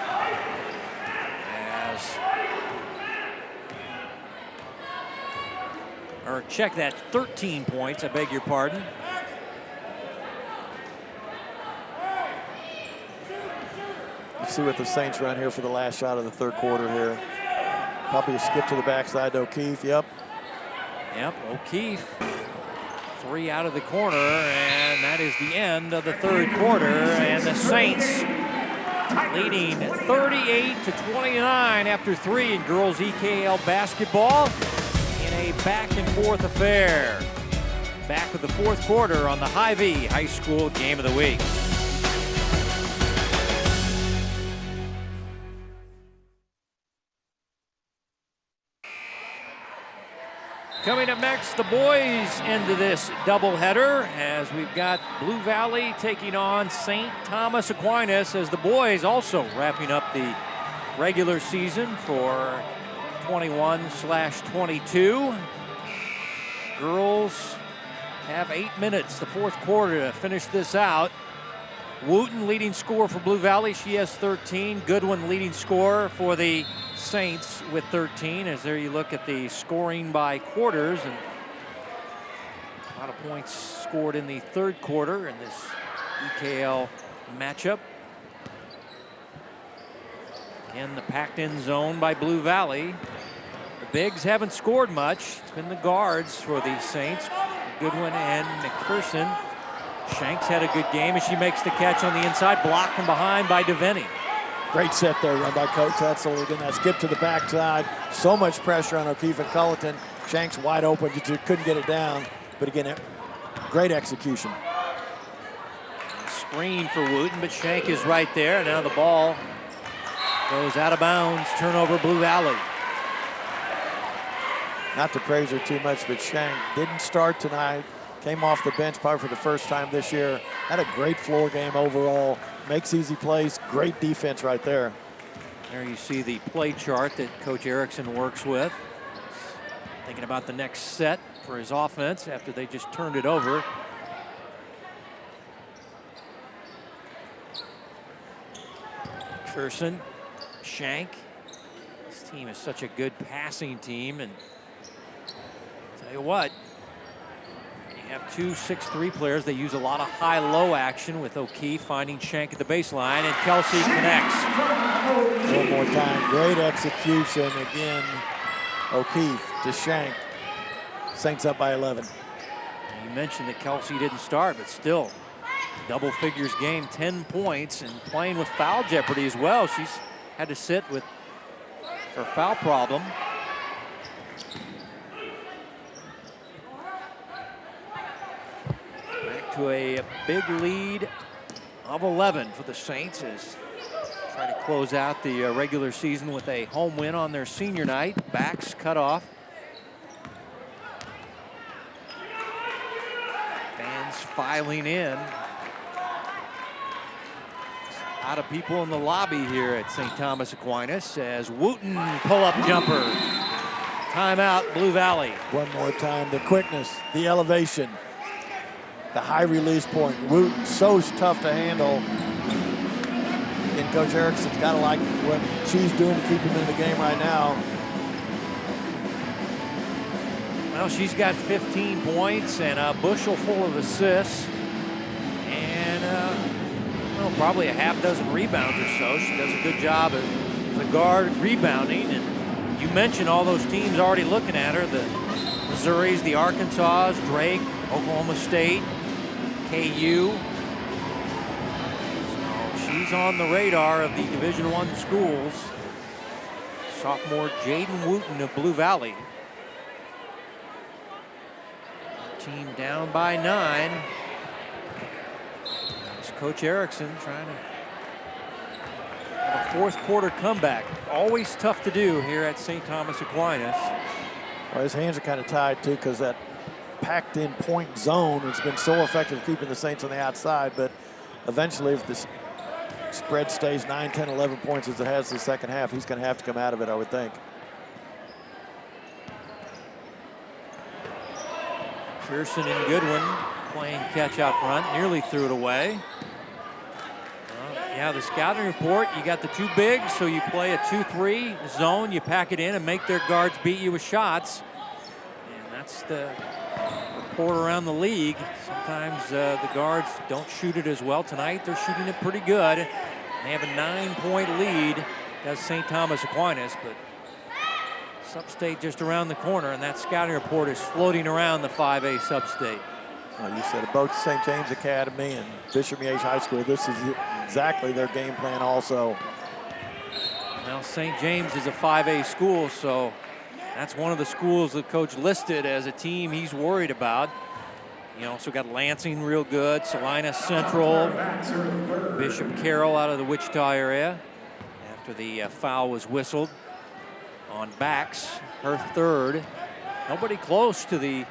Or check that, 13 points, I beg your pardon. Let's see what the Saints run here for the last shot of the third quarter here. Probably a skip to the backside to O'Keefe, yep. Yep, O'Keefe. 3 out of the corner, and that is the end of the third quarter. And the Saints leading 38-29 after 3 in girls EKL basketball in a back-and-forth affair. Back with the fourth quarter on the Hy-Vee High School Game of the Week. Coming up next, the boys into this doubleheader, as we've got Blue Valley taking on St. Thomas Aquinas, as the boys also wrapping up the regular season for 21/22. Girls have 8 minutes, the fourth quarter, to finish this out. Wooten leading scorer for Blue Valley, she has 13. Goodwin leading scorer for the Saints with 13, as there you look at the scoring by quarters, and a lot of points scored in the third quarter in this EKL matchup. Again, the packed-in zone by Blue Valley. The bigs haven't scored much. It's been the guards for the Saints, Goodwin and McPherson. Shanks had a good game as she makes the catch on the inside, blocked from behind by DeVenny. Great set there run by Coach Hetzel. Again, that skip to the backside. So much pressure on O'Keefe and Culleton. Shanks wide open, just couldn't get it down. But again, great execution. Screen for Wooten, but Shank is right there. Now the ball goes out of bounds. Turnover, Blue Valley. Not to praise her too much, but Shank didn't start tonight. Came off the bench probably for the first time this year. Had a great floor game overall. Makes easy plays. Great defense right there. There you see the play chart that Coach Erickson works with. Thinking about the next set for his offense after they just turned it over. McPherson, Shank. This team is such a good passing team, and tell you what, have 2 6'3" players. They use a lot of high-low action, with O'Keefe finding Shank at the baseline, and Kelsey connects. One more time, great execution again. O'Keefe to Shank. Saints up by 11. You mentioned that Kelsey didn't start, but still, double figures game, 10 points, and playing with foul jeopardy as well. She's had to sit with her foul problem. To a big lead of 11 for the Saints, as try to close out the regular season with a home win on their senior night. Backs cut off. Fans filing in. A lot of people in the lobby here at St. Thomas Aquinas, as Wooten pull-up jumper. Timeout, Blue Valley. One more time, the quickness, the elevation. The high release point. Wooten, so tough to handle. And Coach Erickson's got to like what she's doing to keep him in the game right now. Well, she's got 15 points and a bushel full of assists. And, well, probably a half dozen rebounds or so. She does a good job as a guard rebounding. And you mentioned all those teams already looking at her. The Missouris, the Arkansas, Drake, Oklahoma State, KU. So she's on the radar of the Division I schools. Sophomore Jaden Wooten of Blue Valley. Team down by 9. Coach Erickson trying to have a fourth quarter comeback. Always tough to do here at St. Thomas Aquinas. Well, his hands are kind of tied too because that packed in point zone has been so effective keeping the Saints on the outside, but eventually if this spread stays 9, 10, 11 points as it has the second half, he's going to have to come out of it, I would think. Pearson and Goodwin playing catch out front, nearly threw it away. Yeah, the scouting report, you got the two bigs, so you play a 2-3 zone, you pack it in and make their guards beat you with shots. And that's the report around the league. Sometimes the guards don't shoot it as well. Tonight they're shooting it pretty good. They have a 9-point lead. That's St. Thomas Aquinas, but Sub-State just around the corner, and that scouting report is floating around the 5A Sub-State. Well, you said both St. James Academy and Bishop Miege High School, this is exactly their game plan also. Now St. James is a 5A school, so that's one of the schools the coach listed as a team he's worried about. You also got Lansing real good, Salina Central, Bishop Carroll out of the Wichita area after the foul was whistled on Bax, her third. Nobody close to the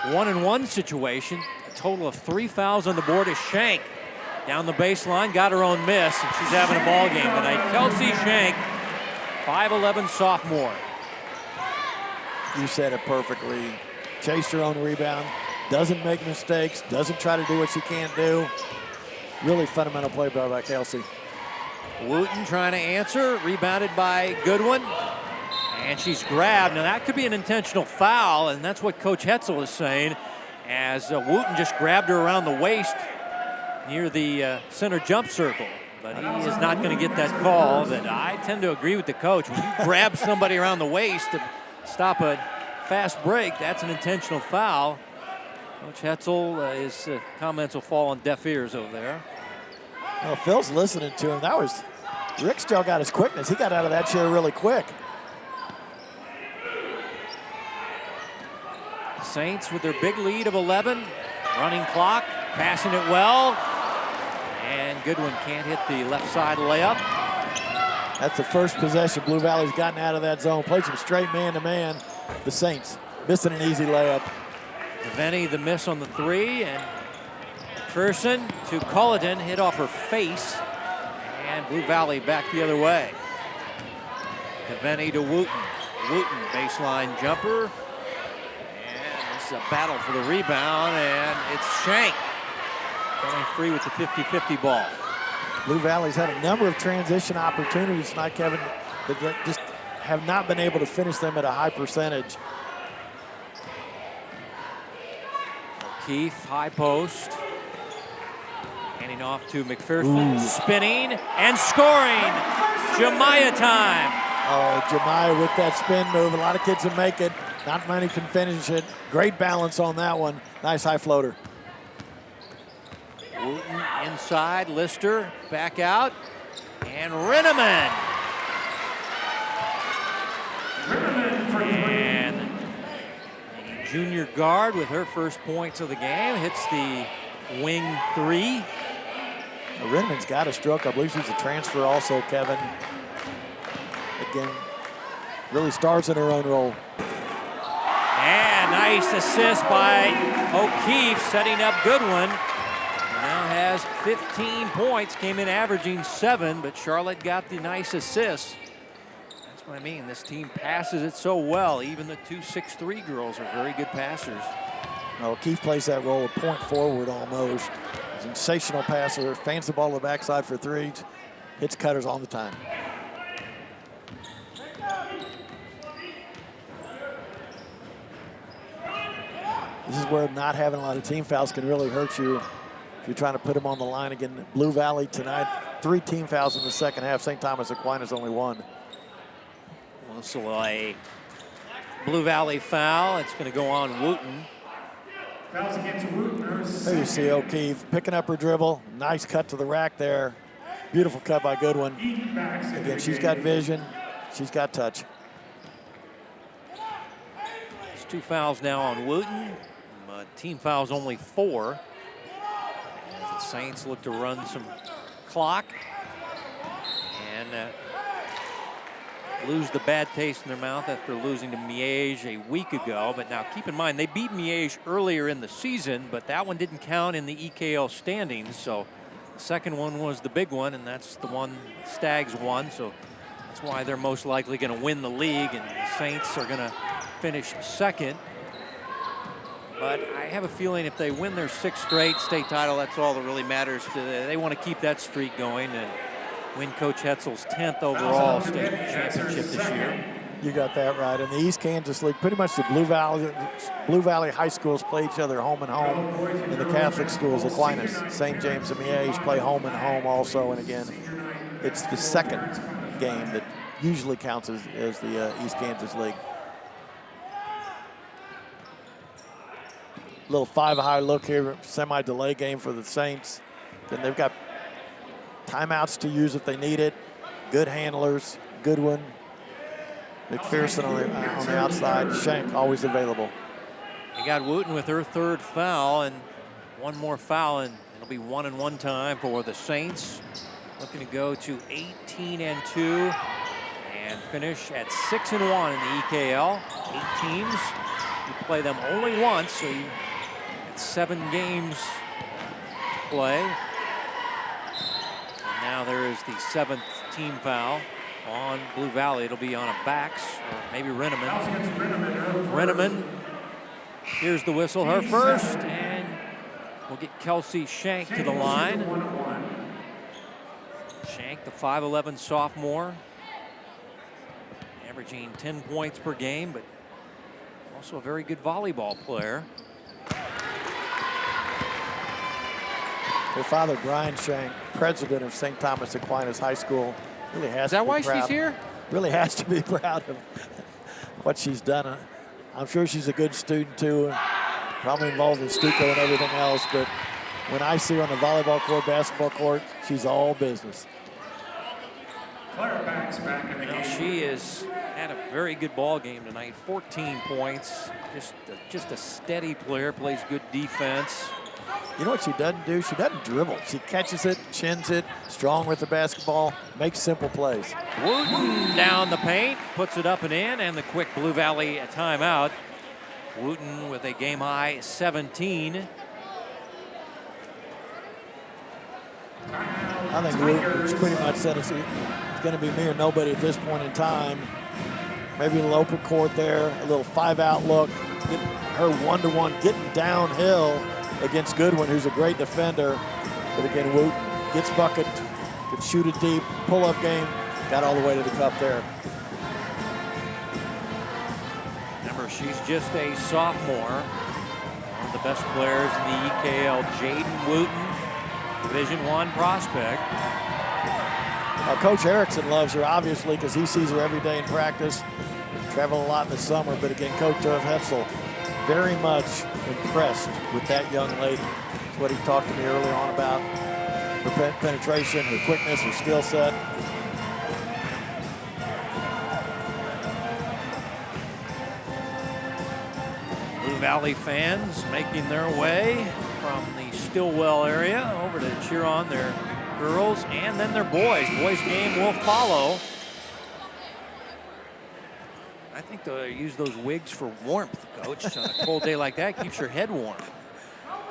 1-and-1 situation. A total of 3 fouls on the board is Shank. Down the baseline, got her own miss, and she's having a ball game tonight. Kelsey Shank, 5'11" sophomore. You said it perfectly. Chased her own rebound, doesn't make mistakes, doesn't try to do what she can't do. Really fundamental play by Kelsey. Wooten trying to answer, rebounded by Goodwin. And she's grabbed. Now that could be an intentional foul, and that's what Coach Hetzel is saying, as Wooten just grabbed her around the waist near the center jump circle. But he is not going to get that call. But I tend to agree with the coach. When you grab somebody around the waist to stop a fast break, that's an intentional foul. Coach Hetzel, his comments will fall on deaf ears over there. Well, Phil's listening to him. That was, Rick still got his quickness. He got out of that chair really quick. Saints with their big lead of 11. Running clock, passing it well. And Goodwin can't hit the left side layup. That's the first possession Blue Valley's gotten out of that zone. Played some straight man-to-man. The Saints missing an easy layup. Devaney the miss on the three, and McPherson to Culloden, hit off her face, and Blue Valley back the other way. Devaney to Wooten. Wooten, baseline jumper, and this is a battle for the rebound, and it's Shank going free with the 50-50 ball. Blue Valley's had a number of transition opportunities tonight, Kevin, but just have not been able to finish them at a high percentage. Keith, high post. Handing off to McPherson, spinning and scoring. Jemiah time. Oh, Jemiah with that spin move. A lot of kids can make it. Not many can finish it. Great balance on that one. Nice high floater. Wooten inside, Lister back out, and Rinneman. And the junior guard with her first points of the game hits the wing three. Rinneman's got a stroke. I believe she's a transfer also, Kevin. Again, really stars in her own role. And nice assist by O'Keefe, setting up Goodwin. Now has 15 points, came in averaging 7, but Charlotte got the nice assist. That's what I mean, this team passes it so well. Even the 2 6'3" girls are very good passers. O'Keefe plays that role of point forward almost. Sensational passer, fans the ball to the backside for threes, hits cutters all the time. This is where not having a lot of team fouls can really hurt you if you're trying to put them on the line again. Blue Valley tonight, 3 team fouls in the second half. St. Thomas Aquinas only 1. Also a Blue Valley foul. It's going to go on Wooten. Fouls against Wooten. There you see O'Keefe picking up her dribble. Nice cut to the rack there. Beautiful cut by Goodwin. Again, she's got vision. She's got touch. There's 2 fouls now on Wooten. Team fouls only 4. As the The Saints look to run some clock and lose the bad taste in their mouth after losing to Miege a week ago. But now keep in mind, they beat Miege earlier in the season, but that one didn't count in the EKL standings. So the second one was the big one, and that's the one Stags won. So that's why they're most likely going to win the league, and the Saints are going to finish second. But I have a feeling if they win their 6th straight state title, that's all that really matters to them. They want to keep that streak going and win Coach Hetzel's 10th overall state championship this year. You got that right. In the East Kansas League, pretty much the Blue Valley high schools play each other home and home. And the Catholic schools, Aquinas, St. James, and Miege play home and home also. And again, it's the second game that usually counts as the East Kansas League. Little 5-high look here, semi-delay game for the Saints. Then they've got timeouts to use if they need it. Good handlers, Goodwin, McPherson on the outside, Shank always available. They got Wooten with her 3rd foul, and one more foul, and it'll be 1-1 time for the Saints. Looking to go to 18-2 and finish at 6-1 in the EKL. 8 teams. You play them only once, so you 7 games to play. And now there is the 7th team foul on Blue Valley. It'll be on a backs, or maybe Renneman. Renneman, here's the whistle, her first, and we'll get Kelsey Shank to the line. Shank, the 5'11" sophomore, averaging 10 points per game, but also a very good volleyball player. Her father, Brian Shank, president of St. Thomas Aquinas High School, really has to be proud. Is that why she's here? Really has to be proud of what she's done. I'm sure she's a good student too, probably involved in Stuco and everything else, but when I see her on the volleyball court, basketball court, she's all business. She has had a very good ball game tonight. 14 points, just a steady player, plays good defense. You know what she doesn't do? She doesn't dribble. She catches it, chins it, strong with the basketball, makes simple plays. Wooten down the paint, puts it up and in, and the quick Blue Valley timeout. Wooten with a game-high 17. I think Wooten's pretty much said it's going to be me or nobody at this point in time. Maybe a little open court there, a little 5-out look, get her 1-to-1, getting downhill against Goodwin, who's a great defender. But again, Wooten gets bucket, can shoot it deep, pull-up game, got all the way to the cup there. Remember, she's just a sophomore. One of the best players in the EKL, Jaden Wooten, Division I prospect. Now, Coach Erickson loves her, obviously, because he sees her every day in practice. Travel a lot in the summer, but again, Coach Hetzel very much impressed with that young lady. That's what he talked to me early on about. Her penetration, her quickness, her skill set. Blue Valley fans making their way from the Stillwell area over to cheer on their girls and then their boys. Boys game will follow. I think they'll use those wigs for warmth, Coach. On a cold day like that, keeps your head warm.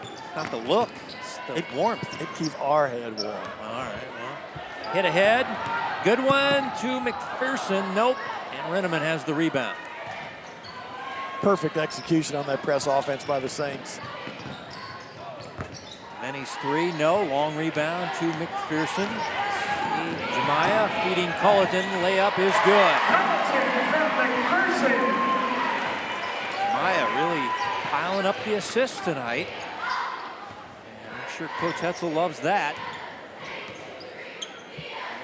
It's not the look, it's the warmth. It keeps our head warm. All right, well, hit ahead. Good one to McPherson. Nope, and Renneman has the rebound. Perfect execution on that press offense by the Saints. Benny's three, no. Long rebound to McPherson. Jemiah feeding Cullerton. Layup is good. Jemiah really piling up the assists tonight. And I'm sure Coach Hetzel loves that.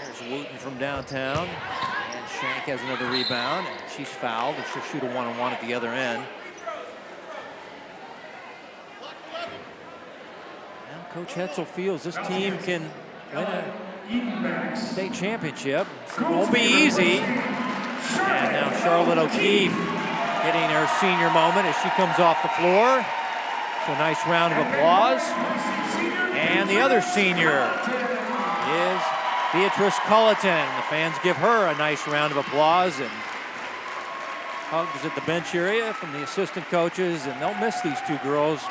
There's Wooten from downtown. And Shank has another rebound. And she's fouled. And she'll shoot a one-on-one at the other end. Coach Hetzel feels this team can win a state championship. It won't be easy. And now Charlotte O'Keefe getting her senior moment as she comes off the floor. So nice round of applause. And the other senior is Beatrice Culleton. The fans give her a nice round of applause and hugs at the bench area from the assistant coaches, and they'll miss these two girls.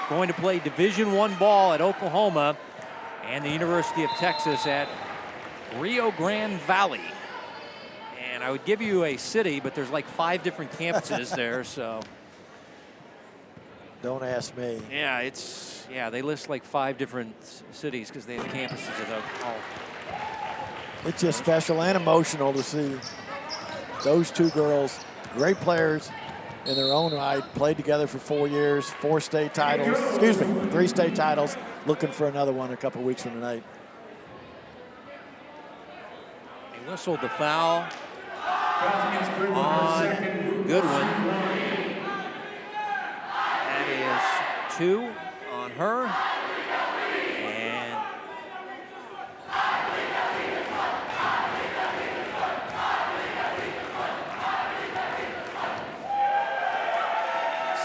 Going to play Division I ball at Oklahoma and the University of Texas at Rio Grande Valley. And I would give you a city, but there's like 5 different campuses there, so. Don't ask me. Yeah, they list like 5 different cities because they have campuses at Oklahoma. It's just special and emotional to see those two girls, great players in their own right, played together for 4 years, 4 state titles, 3 state titles, looking for another one a couple weeks from tonight. They whistled the foul on Goodwin. That is 2 on her. And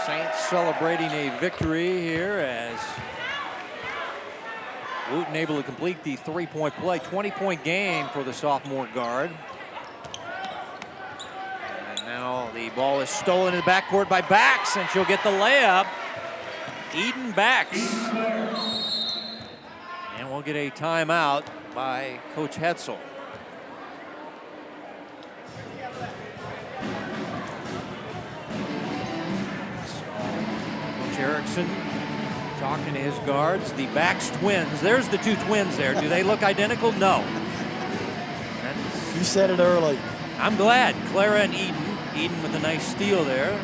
Saints celebrating a victory here as Wooten able to complete the 3-point play. 20-point game for the sophomore guard. And now the ball is stolen in the backcourt by Bax, and she'll get the layup. Eden Bax. And we'll get a timeout by Coach Hetzel. Coach Erickson talking to his guards. The Bax twins. There's the 2 twins there. Do they look identical? No. You said it early. I'm glad. Clara and Eden. Eden with a nice steal there.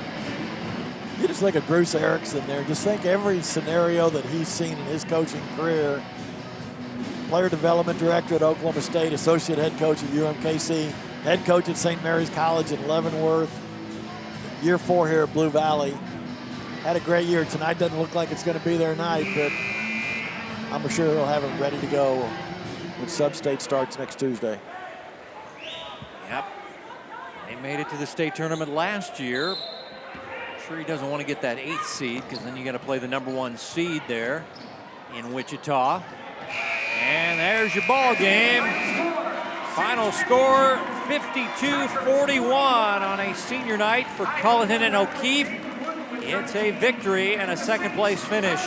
You just look at Bruce Erickson there. Just think every scenario that he's seen in his coaching career. Player development director at Oklahoma State, associate head coach at UMKC, head coach at St. Mary's College in Leavenworth. Year 4 here at Blue Valley. Had a great year. Tonight doesn't look like it's going to be their night, but I'm sure they'll have it ready to go when sub-state starts next Tuesday. Yep. They made it to the state tournament last year. I'm sure he doesn't want to get that 8th seed because then you got to play the #1 seed there in Wichita. And there's your ball game. Final score 52-41 on a senior night for Culleton and O'Keefe. It's a victory and a 2nd place finish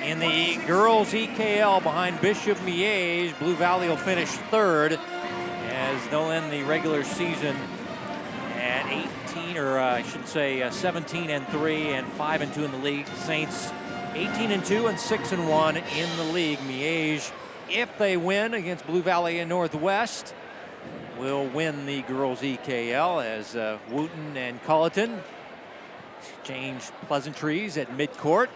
in the girls EKL behind Bishop Miege. Blue Valley will finish 3rd as they'll end the regular season at 18, or I should say 17-3 and 5-2 in the league. Saints 18-2 and 6-1 in the league. Miege, if they win against Blue Valley and Northwest, will win the girls EKL as Wooten and Culleton exchange pleasantries at midcourt.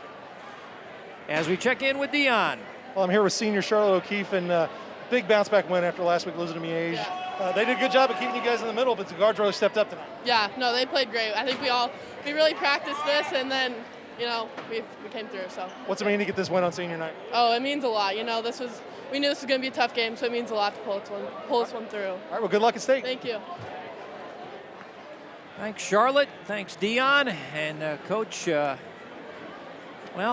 As we check in with Dion. Well, I'm here with senior Charlotte O'Keefe, and big bounce back win after last week losing to Miege. They did a good job of keeping you guys in the middle, but the guards really stepped up tonight. Yeah, no, they played great. I think we really practiced this, and then, you know, we came through. So. What's it mean to get this win on senior night? Oh, it means a lot. You know, we knew this was going to be a tough game, so it means a lot to pull this one through. All right, well, good luck at state. Thank you. Thanks, Charlotte. Thanks, Dion. And Coach, well,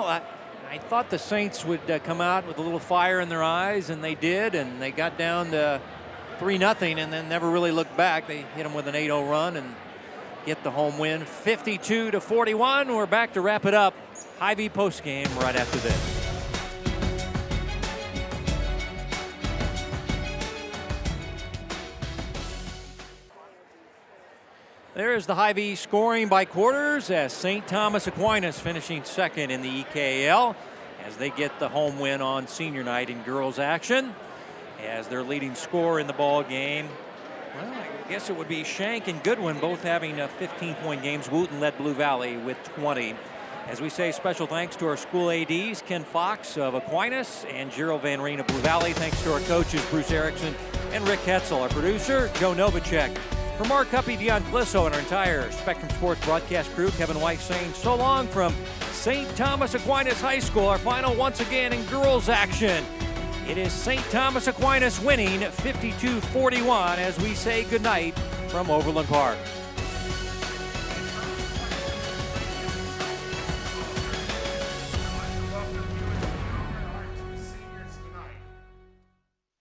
I thought the Saints would come out with a little fire in their eyes, and they did, and they got down to 3-0 and then never really looked back. They hit them with an 8-0 run and get the home win, 52-41. We're back to wrap it up. Hy-Vee postgame right after this. There's the Hy-Vee scoring by quarters as St. Thomas Aquinas finishing 2nd in the EKL as they get the home win on senior night in girls action. As their leading scorer in the ball game, well, I guess it would be Shank and Goodwin, both having 15-point games. Wooten led Blue Valley with 20. As we say, special thanks to our school ADs, Ken Fox of Aquinas and Gerald Van Reen of Blue Valley. Thanks to our coaches, Bruce Erickson and Rick Hetzel. Our producer, Joe Novacek. For Mark Huppy, Dion Clisso, and our entire Spectrum Sports broadcast crew, Kevin White saying so long from St. Thomas Aquinas High School. Our final once again in girls action. It is St. Thomas Aquinas winning 52-41 as we say goodnight from Overland Park.